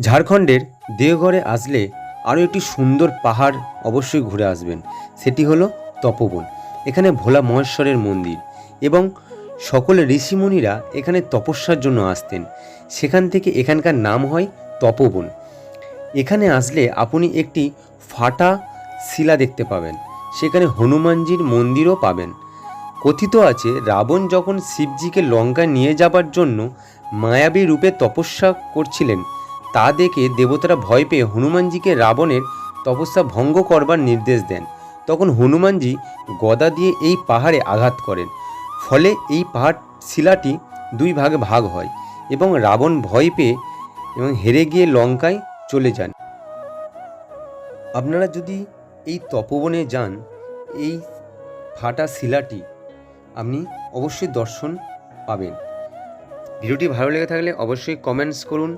ঝাড়খণ্ডের দেওঘরে আসলে আরও একটি সুন্দর পাহাড় অবশ্যই ঘুরে আসবেন, সেটি হলো তপোবন। এখানে ভোলা মহেশ্বরের মন্দির এবং সকল ঋষিমুনিরা এখানে তপস্যার জন্য আসতেন, সেখান থেকে এখানকার নাম হয় তপোবন। এখানে আসলে আপনি একটি ফাটা শিলা দেখতে পাবেন, সেখানে হনুমানজির মন্দিরও পাবেন। কথিত আছে রাবণ যখন শিবজিকে লঙ্কায় নিয়ে যাবার জন্য মায়াবী রূপে তপস্যা করছিলেন, তা দেখে দেবতারা ভয় পেয়ে হনুমানজিকে রাবণের তপস্যা ভঙ্গ করবার নির্দেশ দেন। তখন হনুমানজি গদা দিয়ে এই পাহাড়ে আঘাত করেন, ফলে এই পাহাড় শিলাটি দুই ভাগে ভাগ হয় এবং রাবণ ভয় পেয়ে এবং হেরে গিয়ে লঙ্কায় চলে যান। আপনারা যদি এই তপোবনে যান, এই ফাটা শিলাটি আপনি অবশ্যই দর্শন পাবেন। ভিডিওটি ভালো লেগে থাকলে অবশ্যই কমেন্টস করুন।